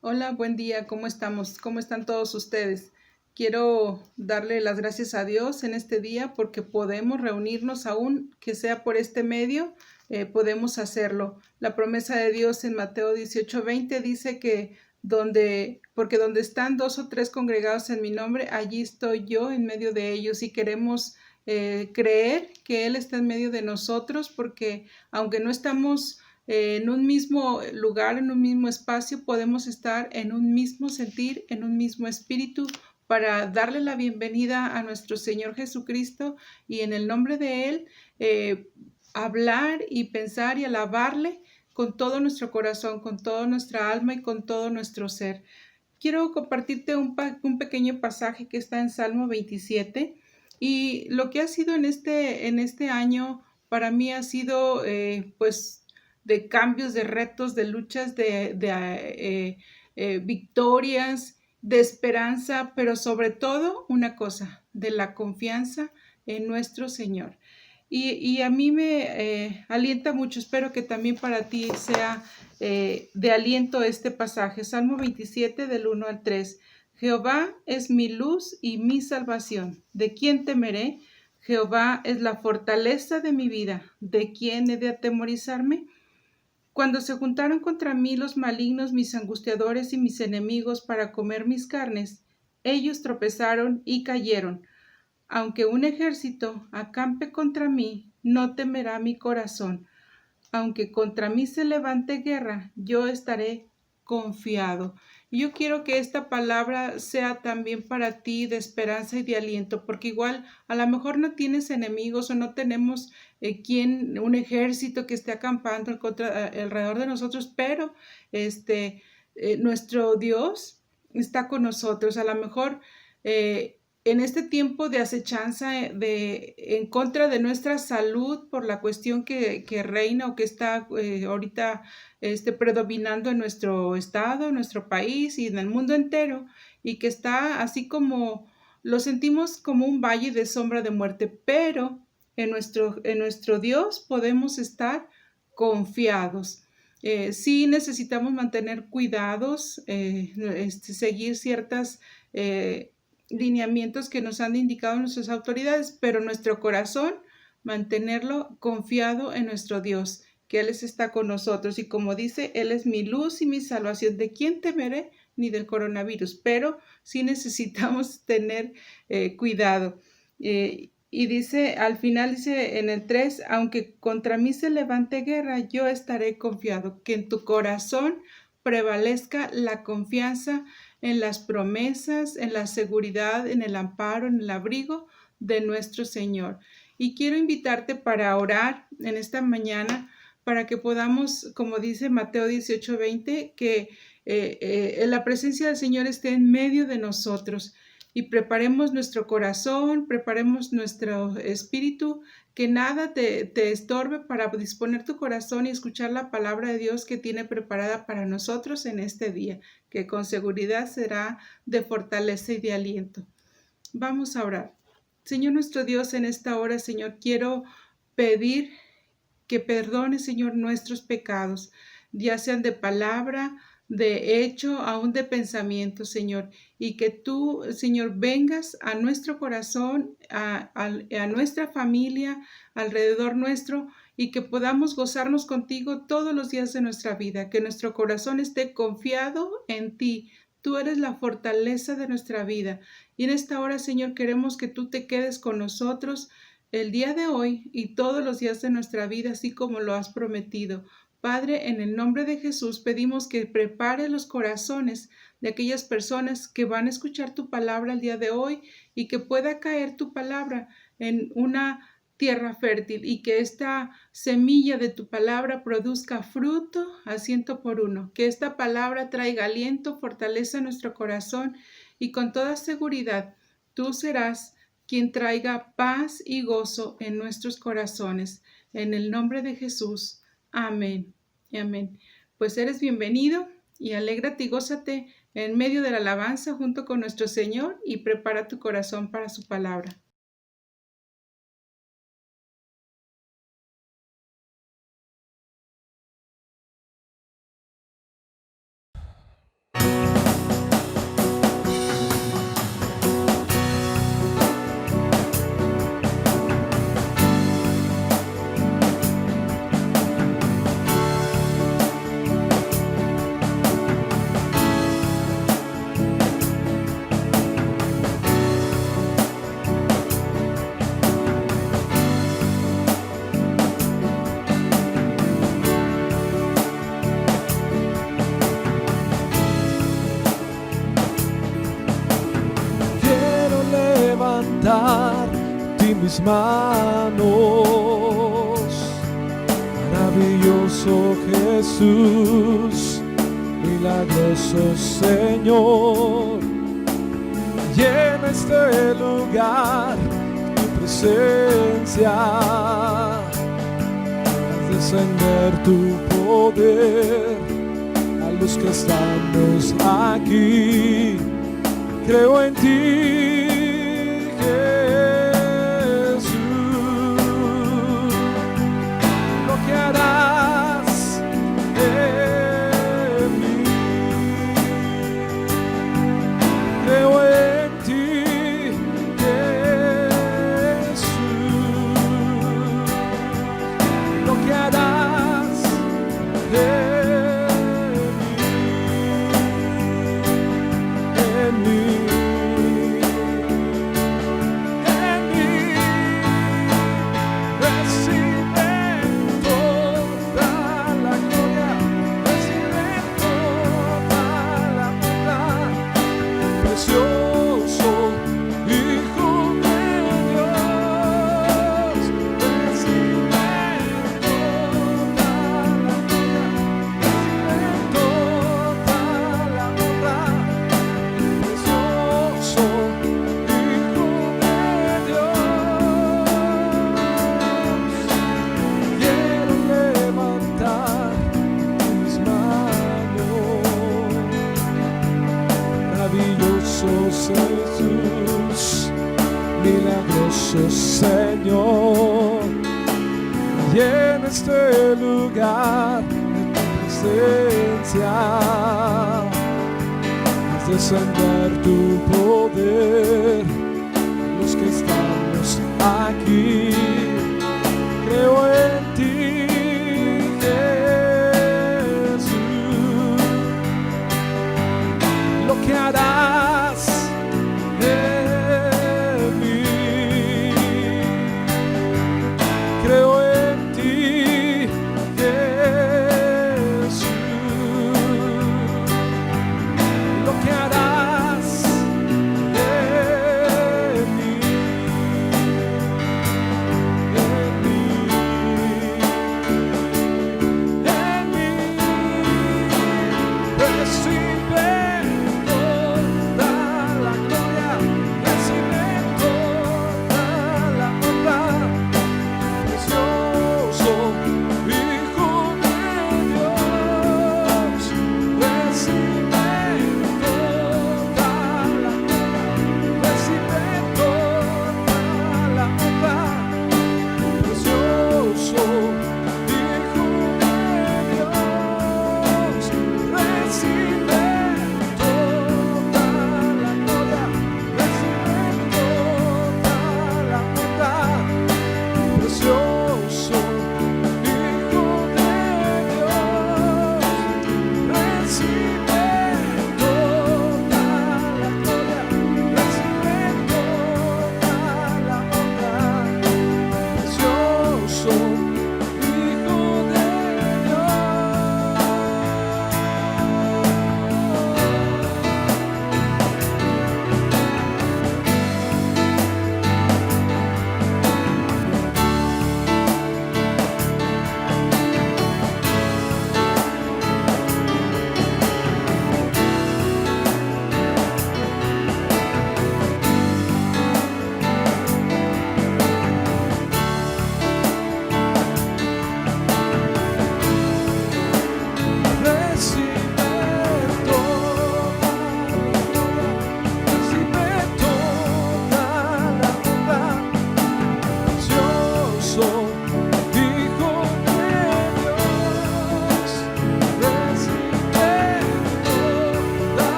Hola, buen día, ¿cómo estamos? ¿Cómo están todos ustedes? Quiero darle las gracias a Dios en este día porque podemos reunirnos aún que sea por este medio, podemos hacerlo. La promesa de Dios en Mateo 18:20 dice que porque donde están dos o tres congregados en mi nombre, allí estoy yo en medio de ellos y queremos creer que Él está en medio de nosotros porque aunque no estamos en un mismo lugar, en un mismo espacio, podemos estar en un mismo sentir, en un mismo espíritu, para darle la bienvenida a nuestro Señor Jesucristo y en el nombre de Él hablar y pensar y alabarle con todo nuestro corazón, con toda nuestra alma y con todo nuestro ser. Quiero compartirte un pequeño pasaje que está en Salmo 27 y lo que ha sido en este año para mí ha sido pues de cambios, de retos, de luchas, de victorias, de esperanza, pero sobre todo una cosa, de la confianza en nuestro Señor. Y a mí me alienta mucho, espero que también para ti sea de aliento este pasaje. Salmo 27 del 1 al 3. Jehová es mi luz y mi salvación. ¿De quién temeré? Jehová es la fortaleza de mi vida. ¿De quién he de atemorizarme? Cuando se juntaron contra mí los malignos, mis angustiadores y mis enemigos para comer mis carnes, ellos tropezaron y cayeron. Aunque un ejército acampe contra mí, no temerá mi corazón. Aunque contra mí se levante guerra, yo estaré confiado. Yo quiero que esta palabra sea también para ti de esperanza y de aliento, porque igual a lo mejor no tienes enemigos o no tenemos un ejército que esté acampando alrededor de nosotros, pero nuestro Dios está con nosotros. A lo mejor en este tiempo de acechanza en contra de nuestra salud por la cuestión que reina o que está ahorita predominando en nuestro estado, en nuestro país y en el mundo entero, y que está así como lo sentimos como un valle de sombra de muerte, pero en nuestro Dios podemos estar confiados. Sí necesitamos mantener cuidados, seguir ciertas lineamientos que nos han indicado nuestras autoridades, pero nuestro corazón, mantenerlo confiado en nuestro Dios, que Él está con nosotros. Y como dice, Él es mi luz y mi salvación. ¿De quién temeré? Ni del coronavirus, pero sí necesitamos tener cuidado. Y dice, al final dice en el 3, aunque contra mí se levante guerra, yo estaré confiado, que en tu corazón prevalezca la confianza en las promesas, en la seguridad, en el amparo, en el abrigo de nuestro Señor. Y quiero invitarte para orar en esta mañana para que podamos, como dice Mateo 18:20, que la presencia del Señor esté en medio de nosotros y preparemos nuestro corazón, preparemos nuestro espíritu, que nada te estorbe para disponer tu corazón y escuchar la palabra de Dios que tiene preparada para nosotros en este día, que con seguridad será de fortaleza y de aliento. Vamos a orar. Señor nuestro Dios, en esta hora, Señor, quiero pedir que perdone, Señor, nuestros pecados, ya sean de palabra, de hecho, aún de pensamiento, Señor, y que tú, Señor, vengas a nuestro corazón, a nuestra familia, alrededor nuestro, y que podamos gozarnos contigo todos los días de nuestra vida, que nuestro corazón esté confiado en ti. Tú eres la fortaleza de nuestra vida. Y en esta hora, Señor, queremos que tú te quedes con nosotros el día de hoy y todos los días de nuestra vida, así como lo has prometido. Padre, en el nombre de Jesús pedimos que prepare los corazones de aquellas personas que van a escuchar tu palabra el día de hoy y que pueda caer tu palabra en una tierra fértil y que esta semilla de tu palabra produzca fruto a 100 por 1, que esta palabra traiga aliento, fortaleza a nuestro corazón y con toda seguridad tú serás quien traiga paz y gozo en nuestros corazones. En el nombre de Jesús. Amén. Y amén. Pues eres bienvenido y alégrate y gózate en medio de la alabanza junto con nuestro Señor y prepara tu corazón para su palabra. y mis manos. Maravilloso Jesús, milagroso Señor, llena este lugar tu presencia. Haz descender tu poder a los que estamos aquí. Creo en ti, Jesús, lo que harás en mí. Creo en ti, Jesús, lo que harás en mí. Jesús, milagroso Señor, llena este lugar de tu presencia. Haz descender tu poder los que estamos aquí. Creo en ti, Jesús, lo que harás en mí. Creo en ti, Jesús, lo que harás en mí.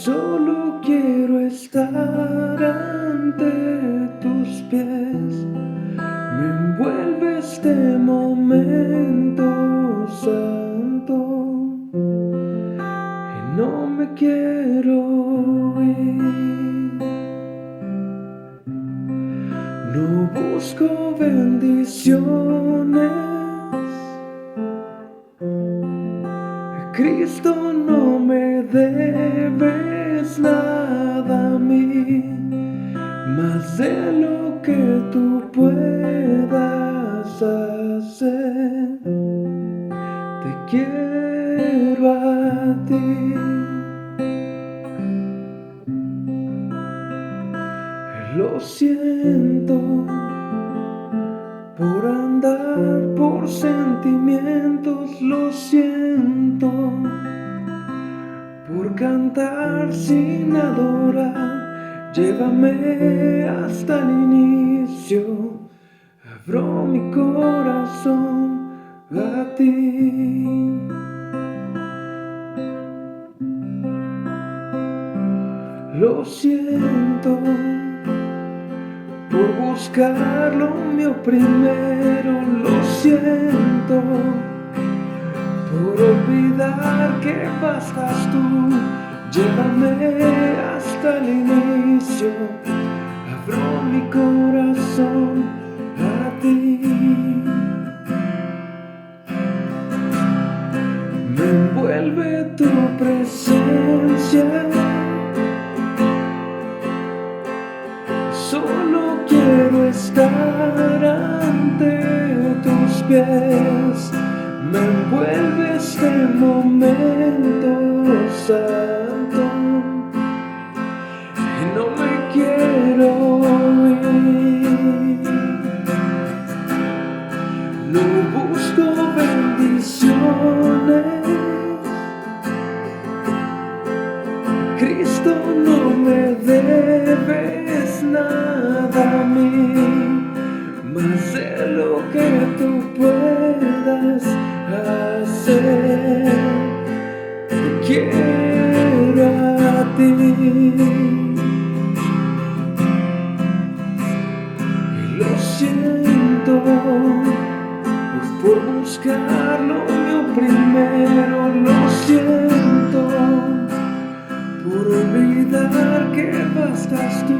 Solo quiero estar ante tus pies. Me envuelve este momento santo y no me quiero ir. No busco bendiciones. Cristo, no me debes nada a mí, más de lo que tú puedas hacer. Te quiero a ti. Lo siento por andar por sentimientos, lo siento por cantar sin adorar. Llévame hasta el inicio, abro mi corazón a ti. Lo siento por buscar lo mío primero, lo siento por olvidar que bastas tú. Llévame hasta el inicio, abro mi corazón a ti. Me envuelve tu presencia. Solo quiero estar ante tus pies. Me envuelve este momento santo y no me quiero ir. No busco bendiciones. Cristo, no me debes nada a mí, más de lo que tú puedas hacer. Te quiero a ti. Y lo siento por buscar lo mío primero, lo siento por olvidar que bastas tú.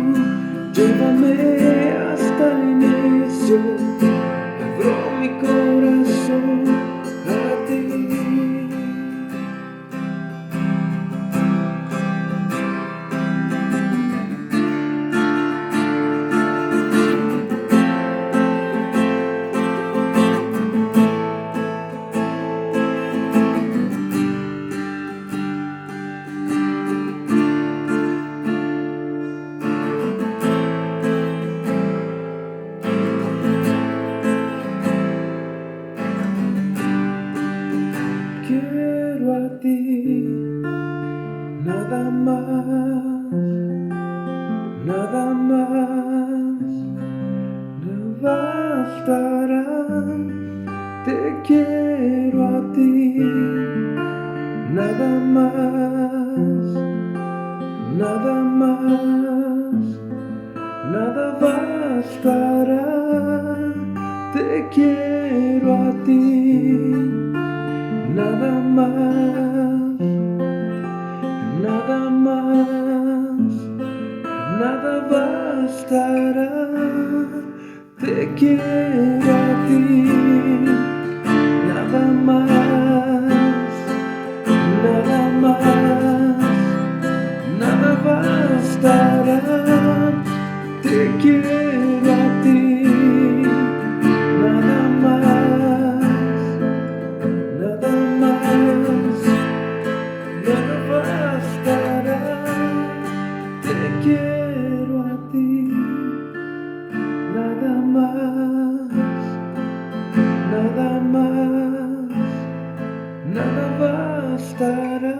Llévame hasta el inicio, abro mi corazón a ti. Quiero a ti, nada más, nada más, no bastará. Te quiero a ti, nada más, nada más, nada bastará. Te quiero a ti. Nada más, nada más, nada bastará. Te quiero a ti. Nada más, nada más, nada bastará. Te quiero a ti. Nada más, nada más, nada bastará. Te quiero a ti. Nada más, nada más, nada bastará.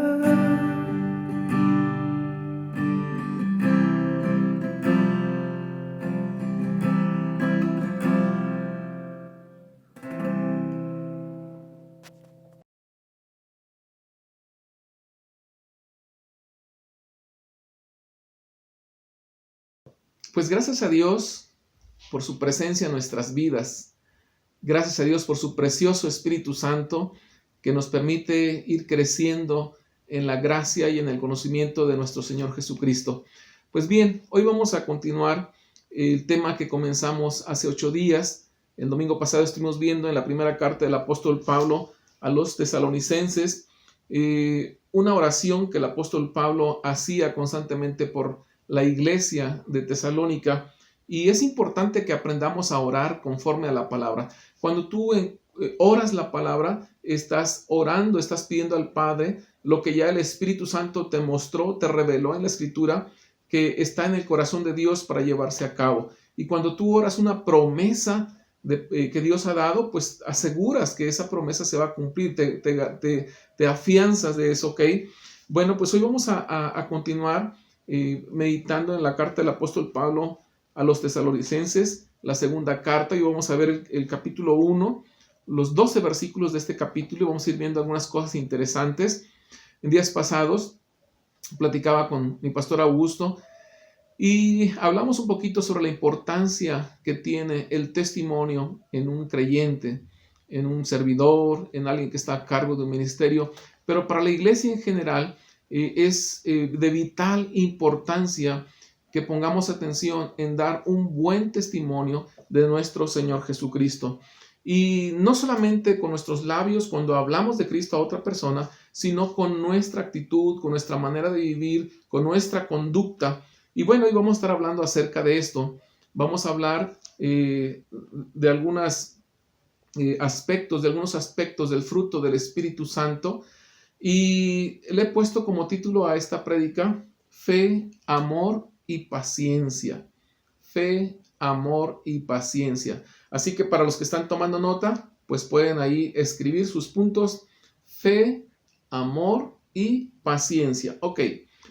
Pues gracias a Dios por su presencia en nuestras vidas. Gracias a Dios por su precioso Espíritu Santo que nos permite ir creciendo en la gracia y en el conocimiento de nuestro Señor Jesucristo. Pues bien, hoy vamos a continuar el tema que comenzamos hace 8 días. El domingo pasado estuvimos viendo en la primera carta del apóstol Pablo a los tesalonicenses una oración que el apóstol Pablo hacía constantemente por la iglesia de Tesalónica, y es importante que aprendamos a orar conforme a la palabra. Cuando tú oras la palabra, estás orando, estás pidiendo al Padre lo que ya el Espíritu Santo te mostró, te reveló en la Escritura, que está en el corazón de Dios para llevarse a cabo. Y cuando tú oras una promesa que Dios ha dado, pues aseguras que esa promesa se va a cumplir, te afianzas de eso, ¿ok? Bueno, pues hoy vamos a continuar meditando en la carta del apóstol Pablo a los tesalonicenses, la segunda carta, y vamos a ver el capítulo 1, los 12 versículos de este capítulo, y vamos a ir viendo algunas cosas interesantes. En días pasados platicaba con mi pastor Augusto y hablamos un poquito sobre la importancia que tiene el testimonio en un creyente, en un servidor, en alguien que está a cargo de un ministerio, pero para la iglesia en general es de vital importancia que pongamos atención en dar un buen testimonio de nuestro Señor Jesucristo. Y no solamente con nuestros labios cuando hablamos de Cristo a otra persona, sino con nuestra actitud, con nuestra manera de vivir, con nuestra conducta. Y bueno, hoy vamos a estar hablando acerca de esto. Vamos a hablar de algunos aspectos del fruto del Espíritu Santo. Y le he puesto como título a esta prédica: fe, amor y paciencia. Fe, amor y paciencia. Así que para los que están tomando nota, pues pueden ahí escribir sus puntos: fe, amor y paciencia. Ok,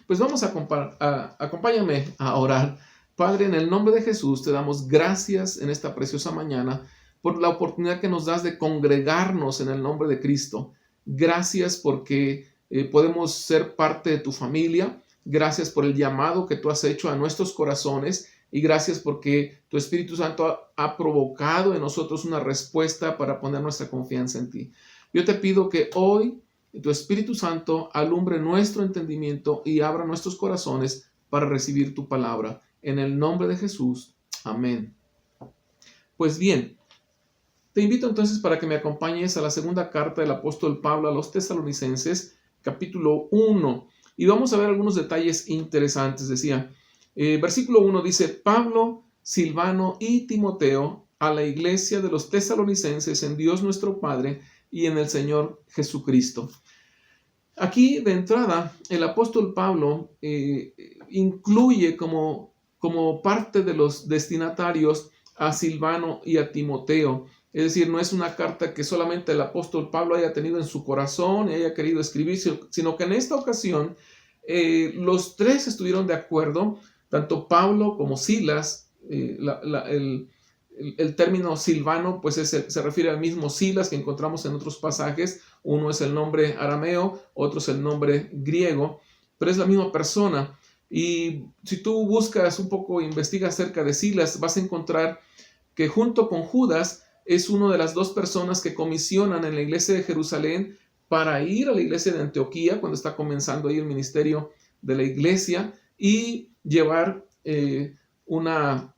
pues vamos acompáñame a orar. Padre, en el nombre de Jesús te damos gracias en esta preciosa mañana por la oportunidad que nos das de congregarnos en el nombre de Cristo. Gracias porque podemos ser parte de tu familia. Gracias por el llamado que tú has hecho a nuestros corazones. Y gracias porque tu Espíritu Santo ha provocado en nosotros una respuesta para poner nuestra confianza en ti. Yo te pido que hoy tu Espíritu Santo alumbre nuestro entendimiento y abra nuestros corazones para recibir tu palabra. En el nombre de Jesús. Amén. Pues bien, te invito entonces para que me acompañes a la segunda carta del apóstol Pablo a los tesalonicenses, capítulo 1. Y vamos a ver algunos detalles interesantes. Decía, versículo 1 dice: Pablo, Silvano y Timoteo, a la iglesia de los tesalonicenses en Dios nuestro Padre y en el Señor Jesucristo. Aquí de entrada el apóstol Pablo incluye como parte de los destinatarios a Silvano y a Timoteo. Es decir, no es una carta que solamente el apóstol Pablo haya tenido en su corazón y haya querido escribir, sino que en esta ocasión los tres estuvieron de acuerdo, tanto Pablo como Silas. El término Silvano pues se refiere al mismo Silas que encontramos en otros pasajes. Uno es el nombre arameo, otro es el nombre griego, pero es la misma persona. Y si tú buscas un poco, investigas acerca de Silas, vas a encontrar que junto con Judas es una de las dos personas que comisionan en la iglesia de Jerusalén para ir a la iglesia de Antioquía cuando está comenzando ahí el ministerio de la iglesia y llevar una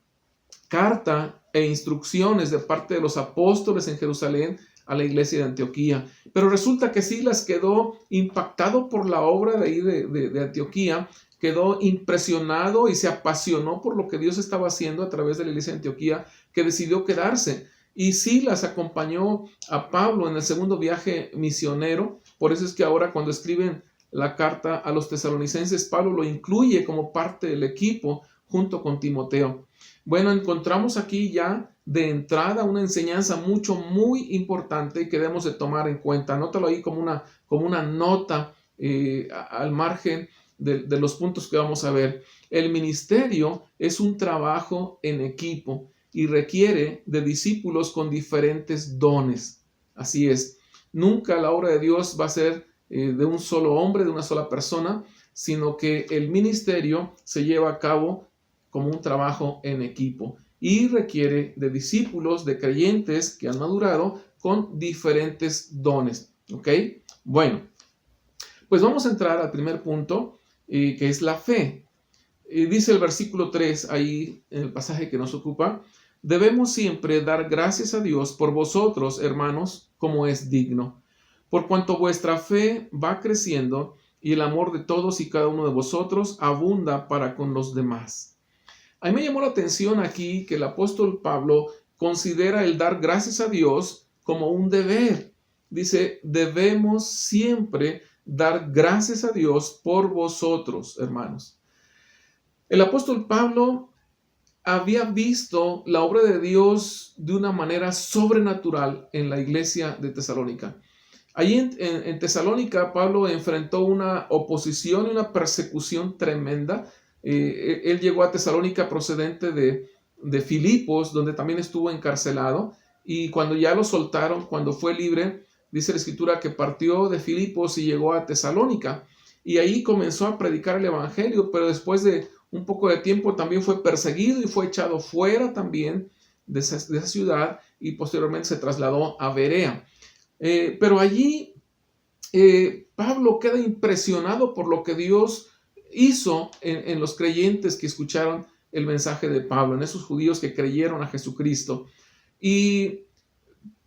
carta e instrucciones de parte de los apóstoles en Jerusalén a la iglesia de Antioquía. Pero resulta que Silas quedó impactado por la obra de ahí de Antioquía, quedó impresionado y se apasionó por lo que Dios estaba haciendo a través de la iglesia de Antioquía, que decidió quedarse. Y Silas acompañó a Pablo en el segundo viaje misionero. Por eso es que ahora cuando escriben la carta a los tesalonicenses, Pablo lo incluye como parte del equipo junto con Timoteo. Bueno, encontramos aquí ya de entrada una enseñanza muy importante y que debemos de tomar en cuenta. Anótalo ahí como una nota al margen de los puntos que vamos a ver. El ministerio es un trabajo en equipo y requiere de discípulos con diferentes dones. Así es. Nunca la obra de Dios va a ser de un solo hombre, de una sola persona, sino que el ministerio se lleva a cabo como un trabajo en equipo y requiere de discípulos, de creyentes que han madurado con diferentes dones. ¿Ok? Bueno, pues vamos a entrar al primer punto, que es la fe. Dice el versículo 3 ahí en el pasaje que nos ocupa: debemos siempre dar gracias a Dios por vosotros, hermanos, como es digno, por cuanto vuestra fe va creciendo y el amor de todos y cada uno de vosotros abunda para con los demás. A mí me llamó la atención aquí que el apóstol Pablo considera el dar gracias a Dios como un deber. Dice, debemos siempre dar gracias a Dios por vosotros, hermanos. El apóstol Pablo había visto la obra de Dios de una manera sobrenatural en la iglesia de Tesalónica. Allí en Tesalónica, Pablo enfrentó una oposición y una persecución tremenda. Él llegó a Tesalónica procedente de Filipos, donde también estuvo encarcelado, y cuando ya lo soltaron, cuando fue libre, dice la Escritura que partió de Filipos y llegó a Tesalónica, y ahí comenzó a predicar el evangelio, pero después de un poco de tiempo también fue perseguido y fue echado fuera también de esa ciudad, y posteriormente se trasladó a Berea. Pero allí Pablo queda impresionado por lo que Dios hizo en los creyentes que escucharon el mensaje de Pablo, en esos judíos que creyeron a Jesucristo. Y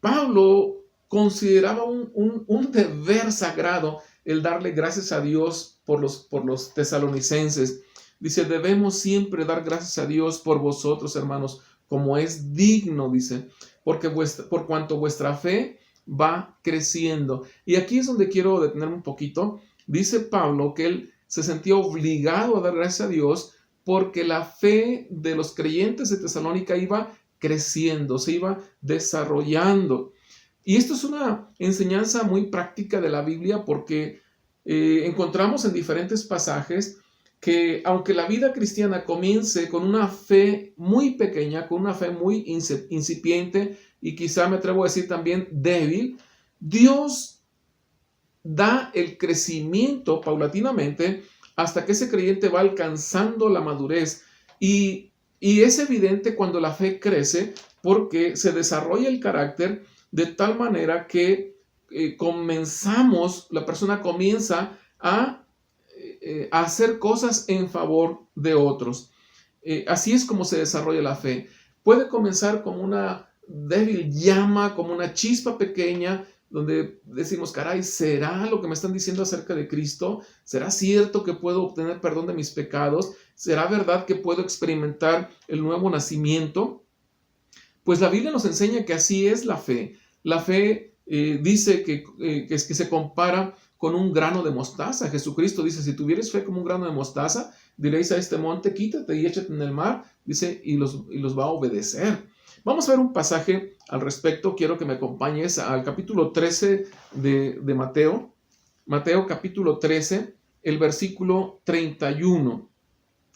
Pablo consideraba un deber sagrado el darle gracias a Dios por los tesalonicenses. Dice, debemos siempre dar gracias a Dios por vosotros, hermanos, como es digno, dice, porque por cuanto vuestra fe va creciendo. Y aquí es donde quiero detenerme un poquito. Dice Pablo que él se sentía obligado a dar gracias a Dios porque la fe de los creyentes de Tesalónica iba creciendo, se iba desarrollando. Y esto es una enseñanza muy práctica de la Biblia, porque encontramos en diferentes pasajes que aunque la vida cristiana comience con una fe muy pequeña, con una fe muy incipiente y quizá me atrevo a decir también débil, Dios da el crecimiento paulatinamente hasta que ese creyente va alcanzando la madurez. Y es evidente cuando la fe crece porque se desarrolla el carácter de tal manera que la persona comienza a hacer cosas en favor de otros. Así es como se desarrolla la fe. Puede comenzar como una débil llama, como una chispa pequeña, donde decimos, caray, ¿será lo que me están diciendo acerca de Cristo? ¿Será cierto que puedo obtener perdón de mis pecados? ¿Será verdad que puedo experimentar el nuevo nacimiento? Pues la Biblia nos enseña que así es la fe. La fe dice que se compara con un grano de mostaza. Jesucristo dice, si tuvieres fe como un grano de mostaza, diréis a este monte, quítate y échate en el mar, dice, y los va a obedecer. Vamos a ver un pasaje al respecto. Quiero que me acompañes al capítulo 13 de Mateo. Mateo capítulo 13, el versículo 31.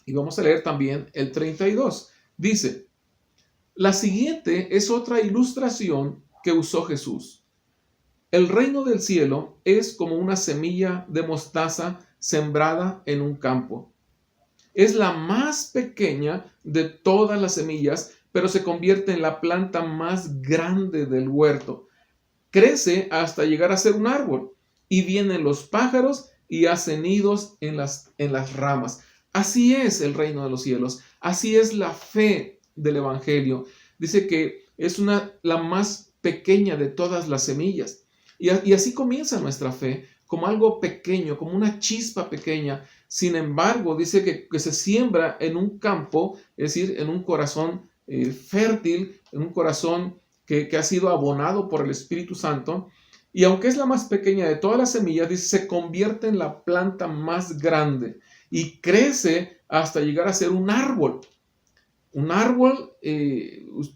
Y vamos a leer también el 32. Dice, la siguiente es otra ilustración que usó Jesús. El reino del cielo es como una semilla de mostaza sembrada en un campo. Es la más pequeña de todas las semillas, pero se convierte en la planta más grande del huerto. Crece hasta llegar a ser un árbol y vienen los pájaros y hacen nidos en las ramas. Así es el reino de los cielos. Así es la fe del evangelio. Dice que es la más pequeña de todas las semillas. Y así comienza nuestra fe, como algo pequeño, como una chispa pequeña. Sin embargo, dice que se siembra en un campo, es decir, en un corazón fértil, en un corazón que ha sido abonado por el Espíritu Santo. Y aunque es la más pequeña de todas las semillas, dice, se convierte en la planta más grande y crece hasta llegar a ser un árbol. Un árbol,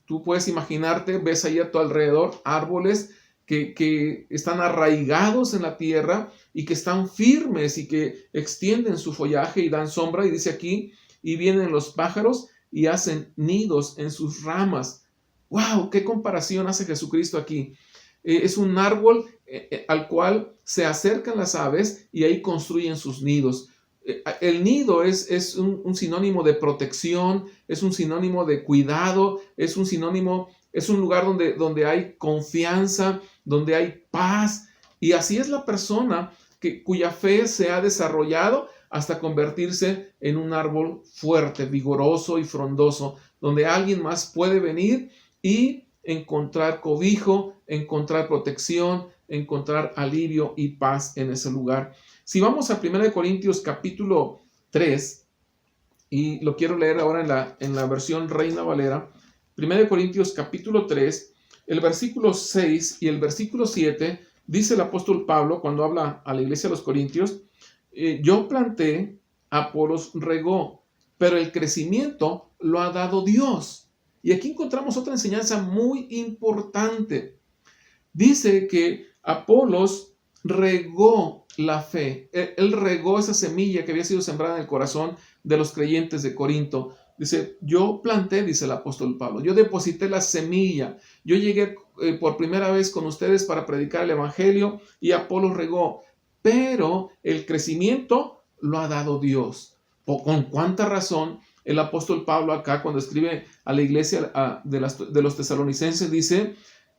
tú puedes imaginarte, ves ahí a tu alrededor árboles que están arraigados en la tierra y que están firmes y que extienden su follaje y dan sombra. Y dice aquí, y vienen los pájaros y hacen nidos en sus ramas. ¡Wow! ¿Qué comparación hace Jesucristo aquí? Es un árbol al cual se acercan las aves y ahí construyen sus nidos. el nido es un sinónimo de protección, es un sinónimo de cuidado, es un sinónimo, es un lugar donde hay confianza, donde hay paz. Y así es la persona cuya fe se ha desarrollado hasta convertirse en un árbol fuerte, vigoroso y frondoso, donde alguien más puede venir y encontrar cobijo, encontrar protección, encontrar alivio y paz en ese lugar. Si vamos a 1 Corintios capítulo 3, y lo quiero leer ahora en la versión Reina Valera, 1 Corintios capítulo 3, el versículo 6 y el versículo 7, dice el apóstol Pablo cuando habla a la iglesia de los Corintios: yo planté, Apolos regó, pero el crecimiento lo ha dado Dios. Y aquí encontramos otra enseñanza muy importante. Dice que Apolos regó la fe. Él regó esa semilla que había sido sembrada en el corazón de los creyentes de Corinto. Dice, yo planté, dice el apóstol Pablo, yo deposité la semilla, yo llegué por primera vez con ustedes para predicar el evangelio y Apolos regó, pero el crecimiento lo ha dado Dios. ¿Con cuánta razón el apóstol Pablo acá, cuando escribe a la iglesia de los tesalonicenses, dice: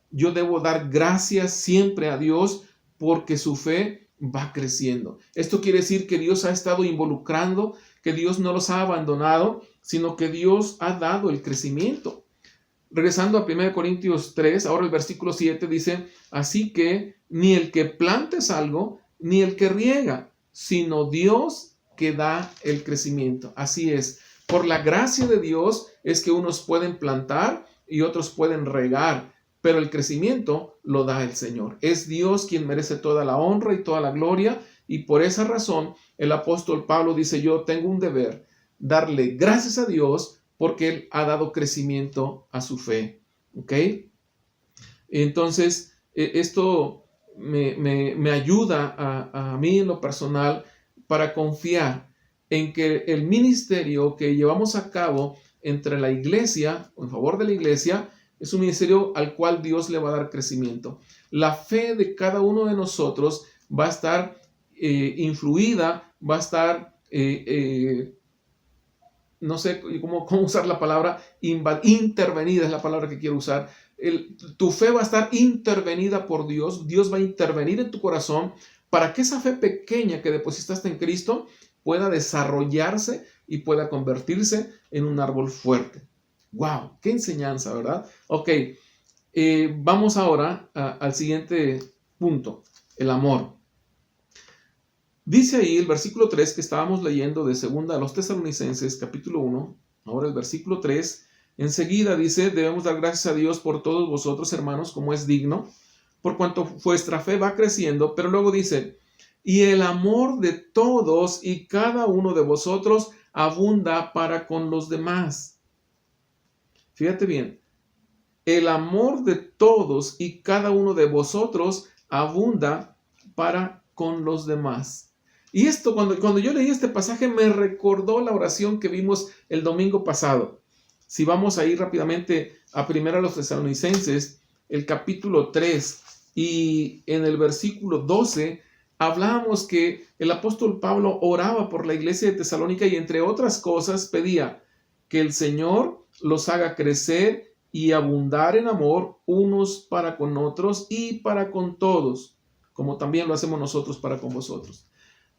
yo debo dar gracias siempre a Dios porque su fe va creciendo? Esto quiere decir que Dios ha estado involucrando, que Dios no los ha abandonado, sino que Dios ha dado el crecimiento. Regresando a 1 Corintios 3, ahora el versículo 7 dice: así que ni el que planta es algo, ni el que riega, sino Dios que da el crecimiento. Así es, por la gracia de Dios es que unos pueden plantar y otros pueden regar, pero el crecimiento lo da el Señor. Es Dios quien merece toda la honra y toda la gloria, y por esa razón el apóstol Pablo dice: yo tengo un deber, darle gracias a Dios porque Él ha dado crecimiento a su fe. ¿Ok? Entonces, esto me ayuda a mí en lo personal para confiar en que el ministerio que llevamos a cabo entre la iglesia, en favor de la iglesia, es un ministerio al cual Dios le va a dar crecimiento. La fe de cada uno de nosotros va a estar influida, va a estar, no sé cómo usar la palabra, intervenida es la palabra que quiero usar. Tu fe va a estar intervenida por Dios. Dios va a intervenir en tu corazón para que esa fe pequeña que depositaste en Cristo pueda desarrollarse y pueda convertirse en un árbol fuerte. ¡Wow! ¡Qué enseñanza!, ¿verdad? Ok, vamos ahora al siguiente punto, el amor. Dice ahí el versículo 3 que estábamos leyendo de segunda a los Tesalonicenses, capítulo 1, ahora el versículo 3, enseguida dice: debemos dar gracias a Dios por todos vosotros, hermanos, como es digno, por cuanto vuestra fe va creciendo, pero luego dice: y el amor de todos y cada uno de vosotros abunda para con los demás. Fíjate bien, el amor de todos y cada uno de vosotros abunda para con los demás. Y esto, cuando yo leí este pasaje, me recordó la oración que vimos el domingo pasado. Si vamos a ir rápidamente a 1 Tesalonicenses, el capítulo 3, y en el versículo 12, hablábamos que el apóstol Pablo oraba por la iglesia de Tesalónica y entre otras cosas pedía que el Señor los haga crecer y abundar en amor unos para con otros y para con todos, como también lo hacemos nosotros para con vosotros.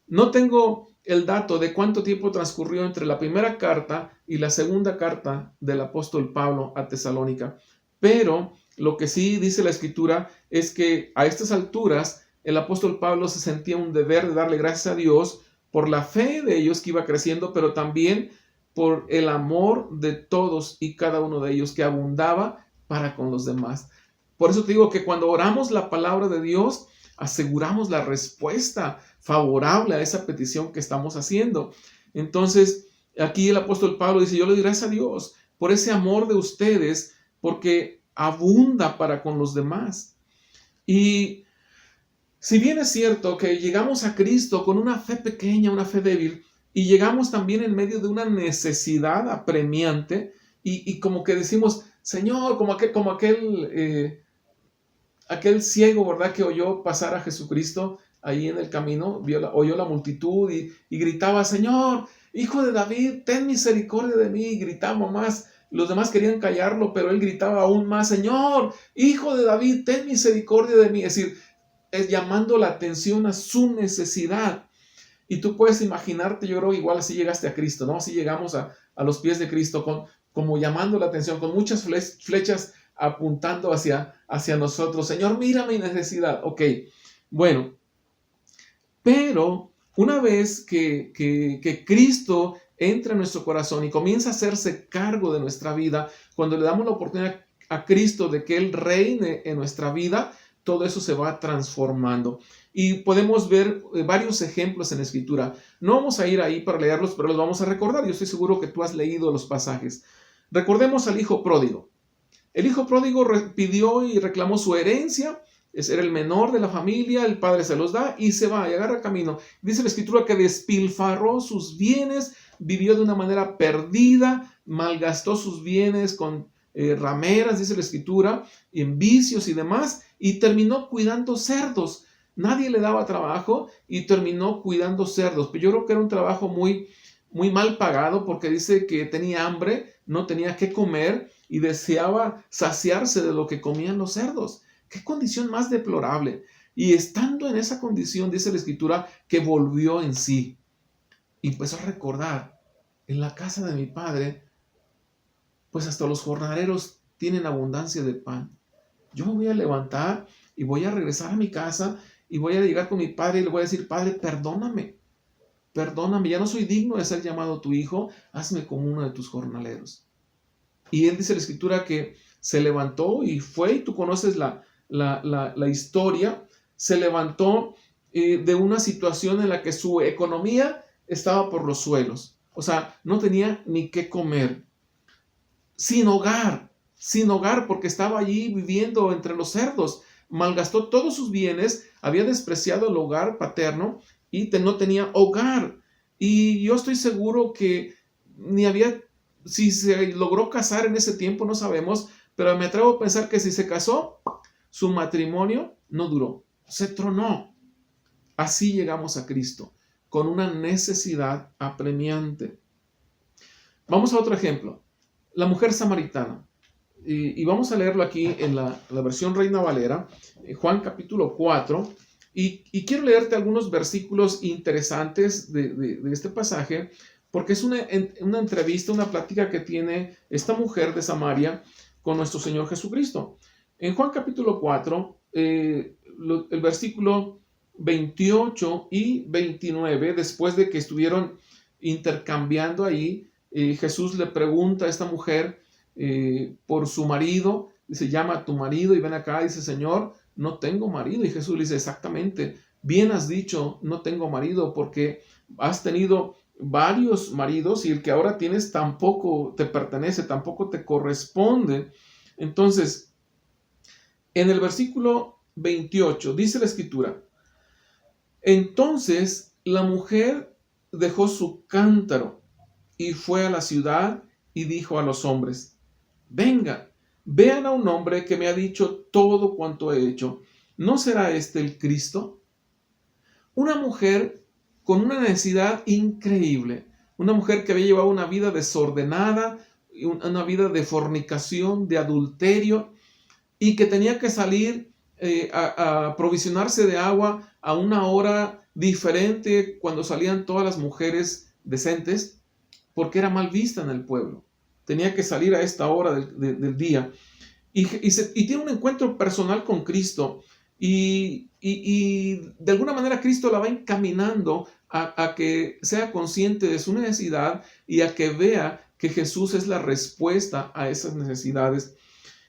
No tengo el dato de cuánto tiempo transcurrió entre la primera carta y la segunda carta del apóstol Pablo a Tesalónica, pero lo que sí dice la Escritura es que a estas alturas el apóstol Pablo se sentía un deber de darle gracias a Dios por la fe de ellos que iba creciendo, pero también por el amor de todos y cada uno de ellos que abundaba para con los demás. Por eso te digo que cuando oramos la palabra de Dios, aseguramos la respuesta favorable a esa petición que estamos haciendo. Entonces, aquí el apóstol Pablo dice: yo le doy gracias a Dios por ese amor de ustedes, porque abunda para con los demás. Y si bien es cierto que llegamos a Cristo con una fe pequeña, una fe débil, y llegamos también en medio de una necesidad apremiante, y como que decimos: Señor, como aquel ciego, ¿verdad?, que oyó pasar a Jesucristo ahí en el camino, oyó la multitud y gritaba, Señor, Hijo de David, ten misericordia de mí, y gritaba más. Los demás querían callarlo, pero él gritaba aún más, Señor, Hijo de David, ten misericordia de mí. Es decir, es llamando la atención a su necesidad. Y tú puedes imaginarte, yo creo que igual así llegaste a Cristo, ¿no? Así llegamos a los pies de Cristo, como llamando la atención, con muchas flechas apuntando hacia nosotros. Señor, mira mi necesidad. Ok, bueno, pero una vez que Cristo entra en nuestro corazón y comienza a hacerse cargo de nuestra vida, cuando le damos la oportunidad a Cristo de que Él reine en nuestra vida, todo eso se va transformando. Y podemos ver varios ejemplos en la Escritura. No vamos a ir ahí para leerlos, pero los vamos a recordar. Yo estoy seguro que tú has leído los pasajes. Recordemos al hijo pródigo. El hijo pródigo pidió y reclamó su herencia. Era el menor de la familia, el padre se los da y se va y agarra camino. Dice la Escritura que despilfarró sus bienes, vivió de una manera perdida, malgastó sus bienes con rameras, dice la Escritura, en vicios y demás, y terminó cuidando cerdos. Nadie le daba trabajo y terminó cuidando cerdos. Pero yo creo que era un trabajo muy, muy mal pagado, porque dice que tenía hambre, no tenía qué comer y deseaba saciarse de lo que comían los cerdos. ¡Qué condición más deplorable! Y estando en esa condición, dice la Escritura, que volvió en sí. Y empezó a recordar, en la casa de mi padre, pues hasta los jornaleros tienen abundancia de pan. Yo me voy a levantar y voy a regresar a mi casa y voy a llegar con mi padre y le voy a decir, Padre, perdóname, ya no soy digno de ser llamado tu hijo, hazme como uno de tus jornaleros. Y él dice la Escritura que se levantó y fue, y tú conoces la historia, se levantó de una situación en la que su economía estaba por los suelos. O sea, no tenía ni qué comer. Sin hogar, porque estaba allí viviendo entre los cerdos. Malgastó todos sus bienes, había despreciado el hogar paterno y no tenía hogar. Y yo estoy seguro que si se logró casar en ese tiempo, no sabemos, pero me atrevo a pensar que si se casó, su matrimonio no duró, se tronó. Así llegamos a Cristo, con una necesidad apremiante. Vamos a otro ejemplo, la mujer samaritana. Y vamos a leerlo aquí en la versión Reina Valera, Juan capítulo 4. Y quiero leerte algunos versículos interesantes de este pasaje, porque es una entrevista, una plática que tiene esta mujer de Samaria con nuestro Señor Jesucristo. En Juan capítulo 4, el versículo 28 y 29, después de que estuvieron intercambiando ahí, Jesús le pregunta a esta mujer por su marido. Dice, llama a tu marido y ven acá. Dice, Señor, no tengo marido. Y Jesús le dice, exactamente, bien has dicho, no tengo marido, porque has tenido varios maridos y el que ahora tienes tampoco te pertenece, tampoco te corresponde. Entonces, en el versículo 28 dice la Escritura, entonces la mujer dejó su cántaro y fue a la ciudad y dijo a los hombres, vengan, vean a un hombre que me ha dicho todo cuanto he hecho. ¿No será este el Cristo? Una mujer con una necesidad increíble, una mujer que había llevado una vida desordenada, una vida de fornicación, de adulterio, y que tenía que salir a provisionarse de agua a una hora diferente cuando salían todas las mujeres decentes, porque era mal vista en el pueblo. Tenía que salir a esta hora del día. Y tiene un encuentro personal con Cristo. Y de alguna manera Cristo la va encaminando a que sea consciente de su necesidad y a que vea que Jesús es la respuesta a esas necesidades.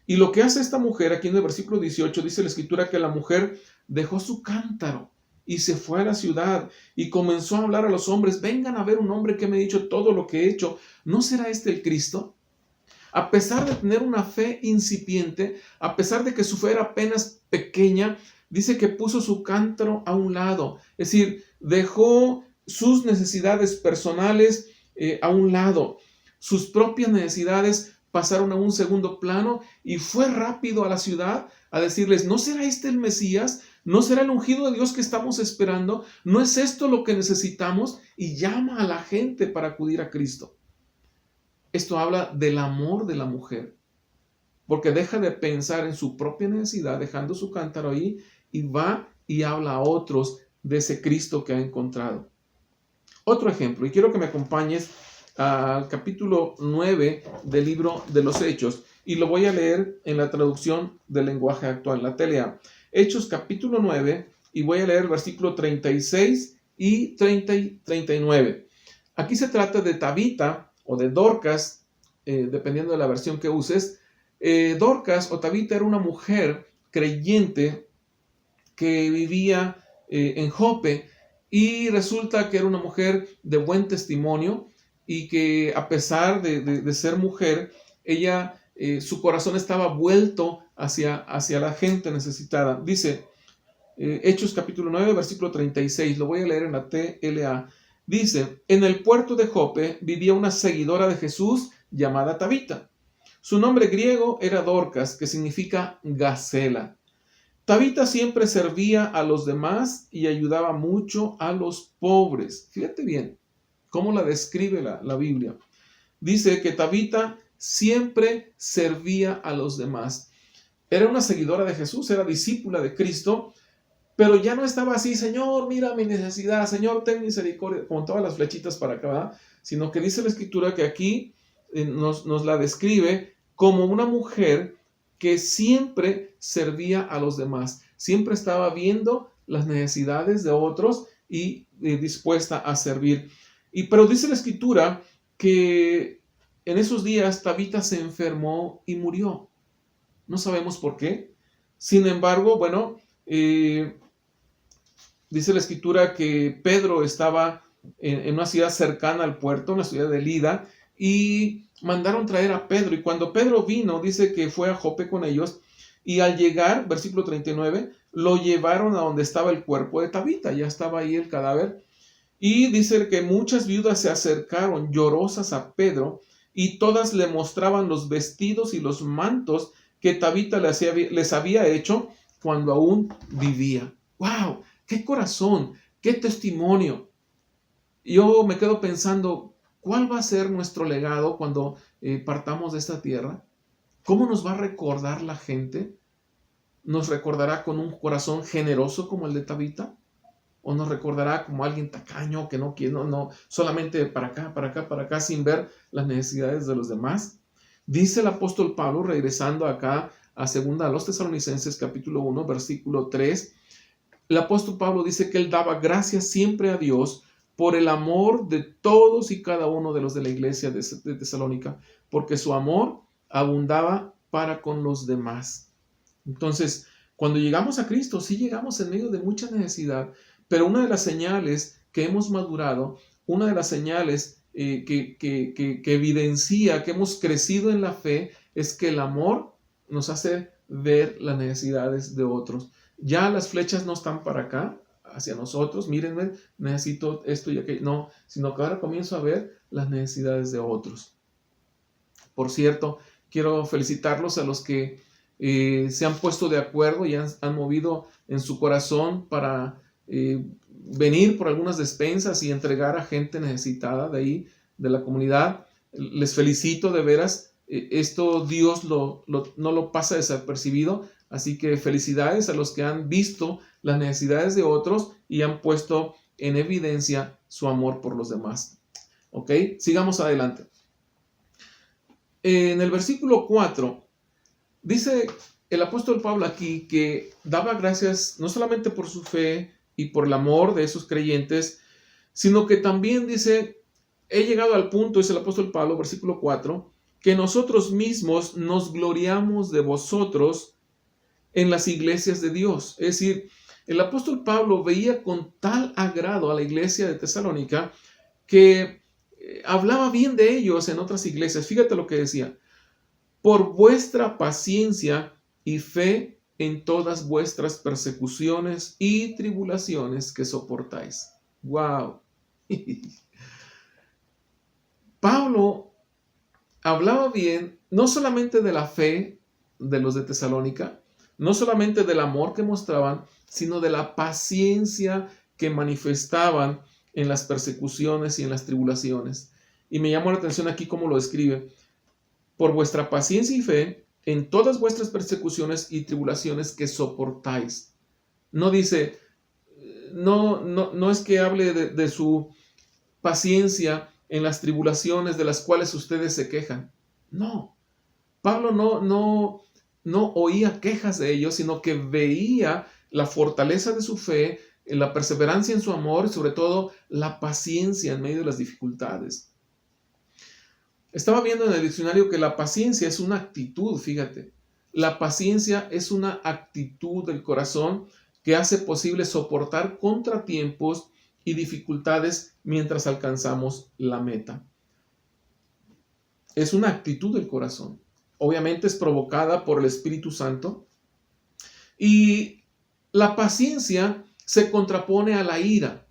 Y lo que hace esta mujer, aquí en el versículo 18, dice la Escritura que la mujer dejó su cántaro y se fue a la ciudad y comenzó a hablar a los hombres, vengan a ver un hombre que me ha dicho todo lo que he hecho. ¿No será este el Cristo? A pesar de tener una fe incipiente, a pesar de que su fe era apenas pequeña, dice que puso su cántaro a un lado. Es decir, dejó sus necesidades personales a un lado. Sus propias necesidades pasaron a un segundo plano y fue rápido a la ciudad a decirles, ¿no será este el Mesías? ¿No será el ungido de Dios que estamos esperando? ¿No es esto lo que necesitamos? Y llama a la gente para acudir a Cristo. Esto habla del amor de la mujer, porque deja de pensar en su propia necesidad, dejando su cántaro ahí, y va y habla a otros de ese Cristo que ha encontrado. Otro ejemplo, y quiero que me acompañes al capítulo 9 del libro de los Hechos, y lo voy a leer en la traducción del lenguaje actual, la TLA. Hechos capítulo 9, y voy a leer el versículo 36 y 39. Aquí se trata de Tabita o de Dorcas, dependiendo de la versión que uses. Dorcas o Tabita era una mujer creyente que vivía en Jope, y resulta que era una mujer de buen testimonio y que a pesar de ser mujer, ella, su corazón estaba vuelto hacia la gente necesitada. Dice Hechos capítulo 9, versículo 36, lo voy a leer en la TLA. Dice, en el puerto de Jope vivía una seguidora de Jesús llamada Tabita. Su nombre griego era Dorcas, que significa gacela. Tabita siempre servía a los demás y ayudaba mucho a los pobres. Fíjate bien cómo la describe la Biblia. Dice que Tabita siempre servía a los demás. Era una seguidora de Jesús, era discípula de Cristo, pero ya no estaba así, Señor, mira mi necesidad, Señor, ten misericordia, con todas las flechitas para acá, ¿verdad? Sino que dice la Escritura que aquí nos la describe como una mujer que siempre servía a los demás, siempre estaba viendo las necesidades de otros y dispuesta a servir. Pero dice la Escritura que en esos días Tabita se enfermó y murió. No sabemos por qué. Sin embargo, bueno, dice la Escritura que Pedro estaba en una ciudad cercana al puerto, en la ciudad de Lida, y mandaron traer a Pedro. Y cuando Pedro vino, dice que fue a Jope con ellos, y al llegar, versículo 39, lo llevaron a donde estaba el cuerpo de Tabita. Ya estaba ahí el cadáver. Y dice que muchas viudas se acercaron llorosas a Pedro, y todas le mostraban los vestidos y los mantos que Tabita les había hecho cuando aún vivía. ¡Wow! ¡Qué corazón! ¡Qué testimonio! Yo me quedo pensando, ¿cuál va a ser nuestro legado cuando partamos de esta tierra? ¿Cómo nos va a recordar la gente? ¿Nos recordará con un corazón generoso como el de Tabita? ¿O nos recordará como alguien tacaño que no quiere, no, solamente para acá, sin ver las necesidades de los demás? Dice el apóstol Pablo, regresando acá a los Tesalonicenses capítulo 1, versículo 3, el apóstol Pablo dice que él daba gracias siempre a Dios por el amor de todos y cada uno de los de la iglesia de Tesalónica, porque su amor abundaba para con los demás. Entonces, cuando llegamos a Cristo, sí llegamos en medio de mucha necesidad, pero una de las señales que hemos madurado, una de las señales que evidencia que hemos crecido en la fe, es que el amor nos hace ver las necesidades de otros. Ya las flechas no están para acá, hacia nosotros, mírenme, necesito esto y aquello, no, sino que ahora comienzo a ver las necesidades de otros. Por cierto, quiero felicitarlos a los que se han puesto de acuerdo y han movido en su corazón para venir por algunas despensas y entregar a gente necesitada de ahí, de la comunidad. Les felicito de veras. Esto Dios no lo pasa desapercibido, así que felicidades a los que han visto las necesidades de otros y han puesto en evidencia su amor por los demás. ¿Ok? Sigamos adelante. En el versículo 4 dice el apóstol Pablo aquí que daba gracias no solamente por su fe y por el amor de esos creyentes, sino que también dice, he llegado al punto, dice el apóstol Pablo, versículo 4, que nosotros mismos nos gloriamos de vosotros en las iglesias de Dios. Es decir, el apóstol Pablo veía con tal agrado a la iglesia de Tesalónica que hablaba bien de ellos en otras iglesias. Fíjate lo que decía, por vuestra paciencia y fe en todas vuestras persecuciones y tribulaciones que soportáis. ¡Wow! Pablo hablaba bien no solamente de la fe de los de Tesalónica, no solamente del amor que mostraban, sino de la paciencia que manifestaban en las persecuciones y en las tribulaciones. Y me llamó la atención aquí cómo lo escribe. Por vuestra paciencia y fe en todas vuestras persecuciones y tribulaciones que soportáis. No dice, no es que hable de su paciencia en las tribulaciones de las cuales ustedes se quejan. No, Pablo no oía quejas de ellos, sino que veía la fortaleza de su fe, la perseverancia en su amor y sobre todo la paciencia en medio de las dificultades. Estaba viendo en el diccionario que la paciencia es una actitud, fíjate. La paciencia es una actitud del corazón que hace posible soportar contratiempos y dificultades mientras alcanzamos la meta. Es una actitud del corazón. Obviamente es provocada por el Espíritu Santo. Y la paciencia se contrapone a la ira.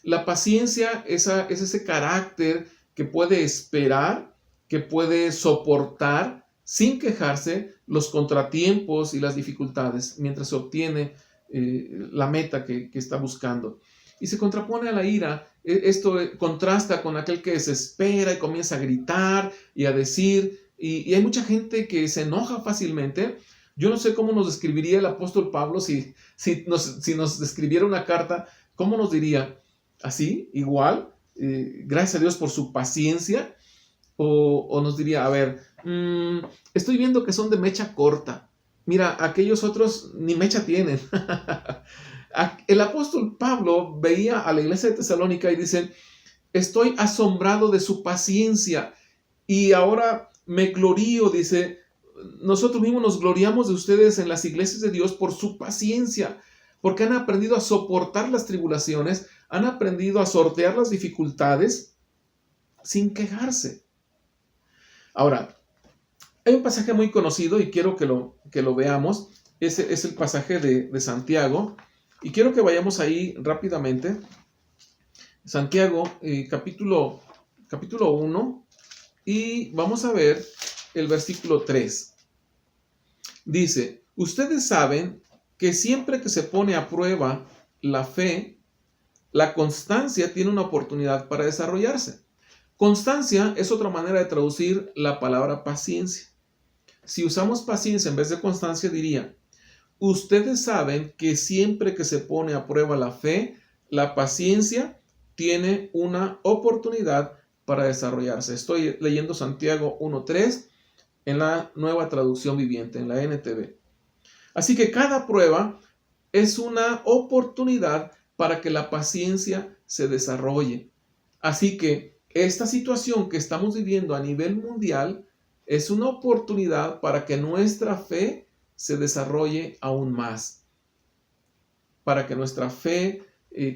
La paciencia es ese carácter que puede esperar, que puede soportar sin quejarse los contratiempos y las dificultades mientras se obtiene la meta que está buscando. Y se contrapone a la ira. Esto contrasta con aquel que desespera y comienza a gritar y a decir, y hay mucha gente que se enoja fácilmente. Yo no sé cómo nos describiría el apóstol Pablo si nos describiera una carta, ¿cómo nos diría? ¿Así? ¿Igual? Gracias a Dios por su paciencia. O nos diría, a ver, estoy viendo que son de mecha corta. Mira, aquellos otros ni mecha tienen. El apóstol Pablo veía a la iglesia de Tesalónica y dice, estoy asombrado de su paciencia y ahora me glorío, dice, nosotros mismos nos gloriamos de ustedes en las iglesias de Dios por su paciencia, porque han aprendido a soportar las tribulaciones, han aprendido a sortear las dificultades sin quejarse. Ahora, hay un pasaje muy conocido y quiero que lo veamos. Ese es el pasaje de Santiago. Y quiero que vayamos ahí rápidamente. Santiago, capítulo 1. Y vamos a ver el versículo 3. Dice, ustedes saben que siempre que se pone a prueba la fe, la constancia tiene una oportunidad para desarrollarse. Constancia es otra manera de traducir la palabra paciencia. Si usamos paciencia en vez de constancia, diría, ustedes saben que siempre que se pone a prueba la fe, la paciencia tiene una oportunidad para desarrollarse. Estoy leyendo Santiago 1.3 en la Nueva Traducción Viviente, en la NTV. Así que cada prueba es una oportunidad para que la paciencia se desarrolle. Así que esta situación que estamos viviendo a nivel mundial es una oportunidad para que nuestra fe se desarrolle aún más, para que nuestra fe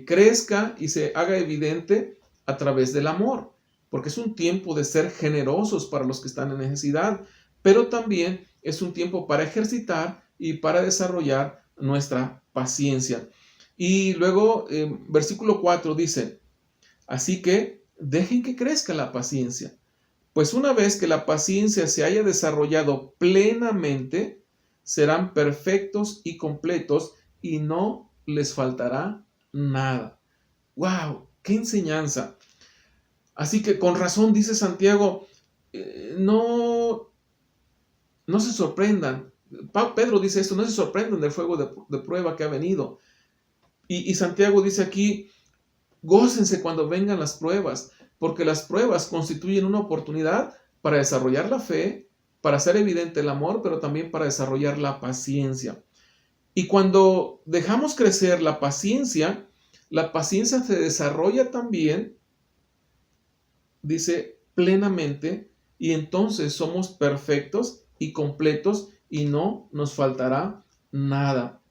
crezca y se haga evidente a través del amor, porque es un tiempo de ser generosos para los que están en necesidad, pero también es un tiempo para ejercitar y para desarrollar nuestra paciencia. Y luego, versículo 4 dice, así que dejen que crezca la paciencia, pues una vez que la paciencia se haya desarrollado plenamente, serán perfectos y completos y no les faltará nada. ¡Wow! ¡Qué enseñanza! Así que con razón dice Santiago, no se sorprendan. Pedro dice esto, no se sorprendan del fuego de prueba que ha venido. Y Santiago dice aquí, gócense cuando vengan las pruebas, porque las pruebas constituyen una oportunidad para desarrollar la fe, para hacer evidente el amor, pero también para desarrollar la paciencia. Y cuando dejamos crecer la paciencia se desarrolla también, dice, plenamente, y entonces somos perfectos y completos y no nos faltará nada.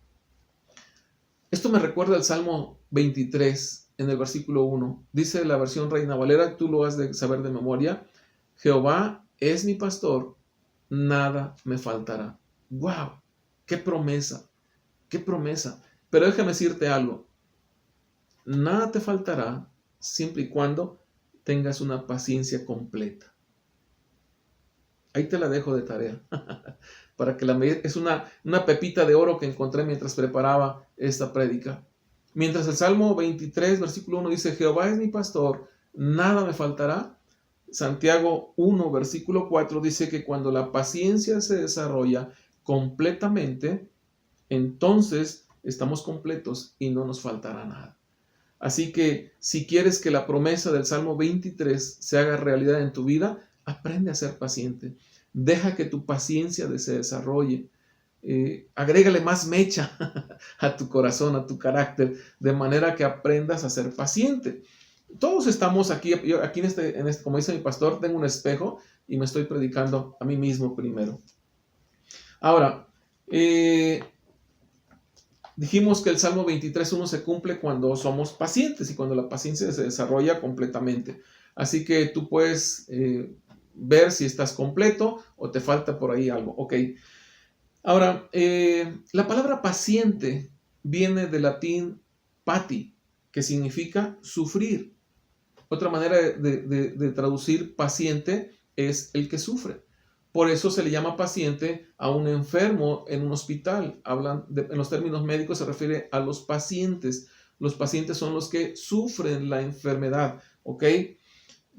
Esto me recuerda al Salmo 23, en el versículo 1. Dice la versión Reina Valera, tú lo has de saber de memoria, Jehová es mi pastor, nada me faltará. ¡Wow! ¡Qué promesa! ¡Qué promesa! Pero déjame decirte algo. Nada te faltará siempre y cuando tengas una paciencia completa. Ahí te la dejo de tarea. Para que es una pepita de oro que encontré mientras preparaba esta prédica. Mientras el Salmo 23, versículo 1 dice, Jehová es mi pastor, nada me faltará. Santiago 1, versículo 4 dice que cuando la paciencia se desarrolla completamente, entonces estamos completos y no nos faltará nada. Así que si quieres que la promesa del Salmo 23 se haga realidad en tu vida, aprende a ser paciente. Deja que tu paciencia se desarrolle. Agrégale más mecha a tu corazón, a tu carácter, de manera que aprendas a ser paciente. Todos estamos aquí, yo aquí como dice mi pastor, tengo un espejo y me estoy predicando a mí mismo primero. Ahora, dijimos que el Salmo 23.1 se cumple cuando somos pacientes y cuando la paciencia se desarrolla completamente. Así que tú puedes ver si estás completo o te falta por ahí algo. Ok. Ahora, la palabra paciente viene del latín pati, que significa sufrir. Otra manera de traducir paciente es el que sufre. Por eso se le llama paciente a un enfermo en un hospital. En los términos médicos se refiere a los pacientes. Los pacientes son los que sufren la enfermedad, ¿ok?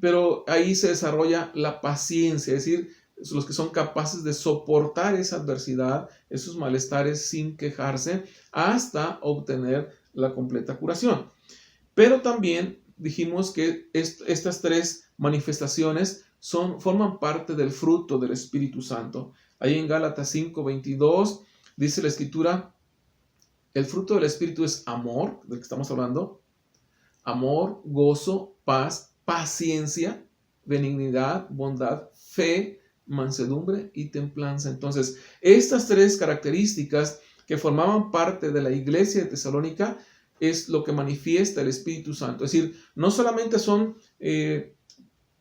Pero ahí se desarrolla la paciencia, es decir, los que son capaces de soportar esa adversidad, esos malestares sin quejarse, hasta obtener la completa curación. Pero también dijimos que estas tres manifestaciones forman parte del fruto del Espíritu Santo. Ahí en Gálatas 5:22 dice la Escritura, el fruto del Espíritu es amor, del que estamos hablando, amor, gozo, paz, paciencia, benignidad, bondad, fe, mansedumbre y templanza. Entonces, estas tres características que formaban parte de la iglesia de Tesalónica es lo que manifiesta el Espíritu Santo. Es decir, no solamente son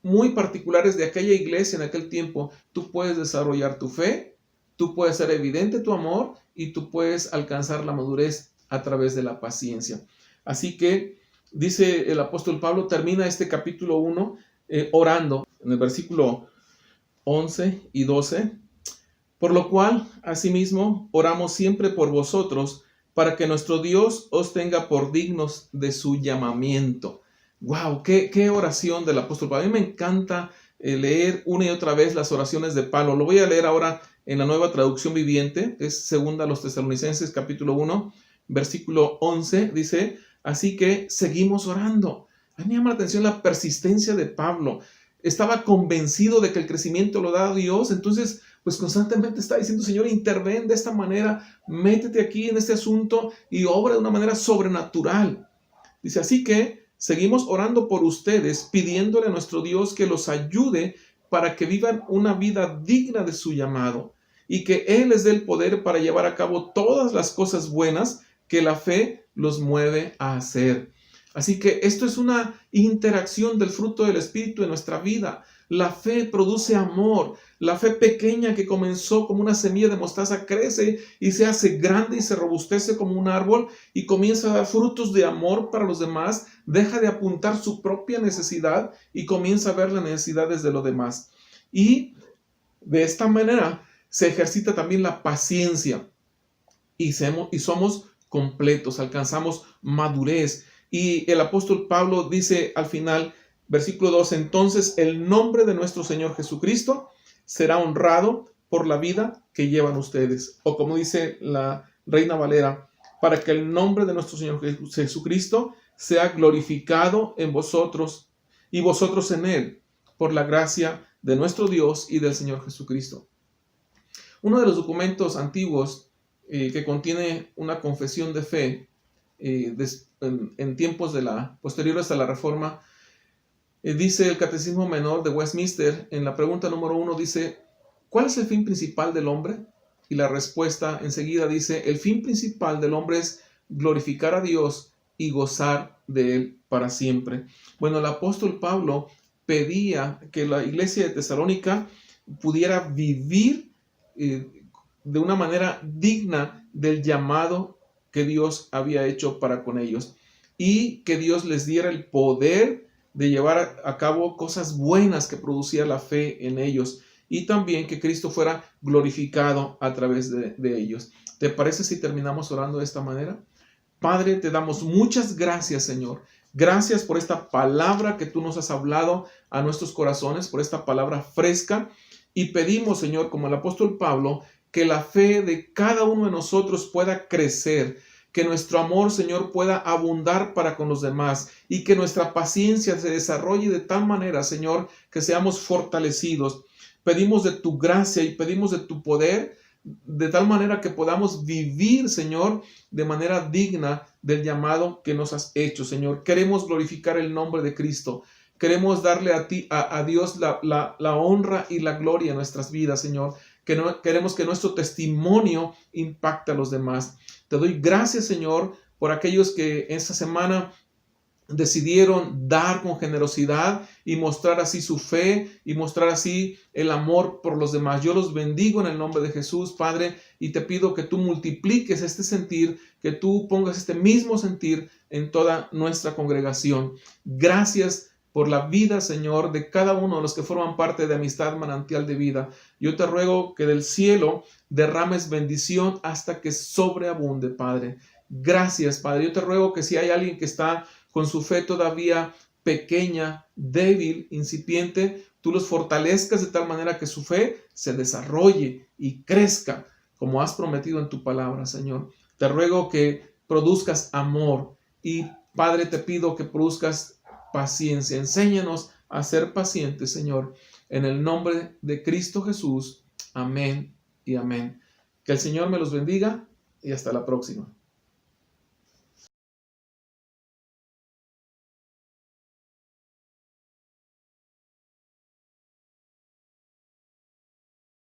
muy particulares de aquella iglesia en aquel tiempo, tú puedes desarrollar tu fe, tú puedes ser evidente tu amor y tú puedes alcanzar la madurez a través de la paciencia. Así que dice el apóstol Pablo, termina este capítulo 1 orando en el versículo 11 y 12, por lo cual, asimismo, oramos siempre por vosotros, para que nuestro Dios os tenga por dignos de su llamamiento. ¡Wow! ¡Qué oración del apóstol Pablo! A mí me encanta leer una y otra vez las oraciones de Pablo. Lo voy a leer ahora en la Nueva Traducción Viviente, es segunda a los Tesalonicenses, capítulo 1, versículo 11, dice, así que seguimos orando. A mí me llama la atención la persistencia de Pablo. Estaba convencido de que el crecimiento lo da Dios, entonces pues constantemente está diciendo, Señor, interven de esta manera, métete aquí en este asunto y obra de una manera sobrenatural. Dice, así que seguimos orando por ustedes, pidiéndole a nuestro Dios que los ayude para que vivan una vida digna de su llamado y que Él les dé el poder para llevar a cabo todas las cosas buenas que la fe los mueve a hacer. Así que esto es una interacción del fruto del Espíritu en nuestra vida. La fe produce amor. La fe pequeña que comenzó como una semilla de mostaza crece y se hace grande y se robustece como un árbol y comienza a dar frutos de amor para los demás. Deja de apuntar su propia necesidad y comienza a ver las necesidades de los demás. Y de esta manera se ejercita también la paciencia y somos completos, alcanzamos madurez. Y el apóstol Pablo dice al final, versículo 2, entonces el nombre de nuestro Señor Jesucristo será honrado por la vida que llevan ustedes. O como dice la Reina Valera, para que el nombre de nuestro Señor Jesucristo sea glorificado en vosotros y vosotros en Él, por la gracia de nuestro Dios y del Señor Jesucristo. Uno de los documentos antiguos que contiene una confesión de fe en tiempos posteriores a la Reforma, dice el Catecismo Menor de Westminster, en la pregunta número 1 dice, ¿cuál es el fin principal del hombre? Y la respuesta enseguida dice, el fin principal del hombre es glorificar a Dios y gozar de Él para siempre. Bueno, el apóstol Pablo pedía que la iglesia de Tesalónica pudiera vivir de una manera digna del llamado que Dios había hecho para con ellos y que Dios les diera el poder de llevar a cabo cosas buenas que producía la fe en ellos. y también que Cristo fuera glorificado a través de ellos. ¿Te parece si terminamos orando de esta manera? Padre, te damos muchas gracias, Señor. Gracias por esta palabra que tú nos has hablado a nuestros corazones, por esta palabra fresca. Y pedimos, Señor, como el apóstol Pablo, que la fe de cada uno de nosotros pueda crecer, que nuestro amor, Señor, pueda abundar para con los demás y que nuestra paciencia se desarrolle de tal manera, Señor, que seamos fortalecidos. Pedimos de tu gracia y pedimos de tu poder, de tal manera que podamos vivir, Señor, de manera digna del llamado que nos has hecho, Señor. Queremos glorificar el nombre de Cristo. Queremos darle a Dios la honra y la gloria en nuestras vidas, Señor. Queremos que nuestro testimonio impacte a los demás. Te doy gracias, Señor, por aquellos que esta semana decidieron dar con generosidad y mostrar así su fe y mostrar así el amor por los demás. Yo los bendigo en el nombre de Jesús, Padre, y te pido que tú multipliques este sentir, que tú pongas este mismo sentir en toda nuestra congregación. Gracias por la vida, Señor, de cada uno de los que forman parte de Amistad Manantial de Vida. Yo te ruego que del cielo derrames bendición hasta que sobreabunde, Padre. Gracias, Padre. Yo te ruego que si hay alguien que está con su fe todavía pequeña, débil, incipiente, tú los fortalezcas de tal manera que su fe se desarrolle y crezca, como has prometido en tu palabra, Señor. Te ruego que produzcas amor y, Padre, te pido que produzcas paciencia. Enséñanos a ser pacientes, Señor, en el nombre de Cristo Jesús. Amén y amén. Que el Señor me los bendiga y hasta la próxima.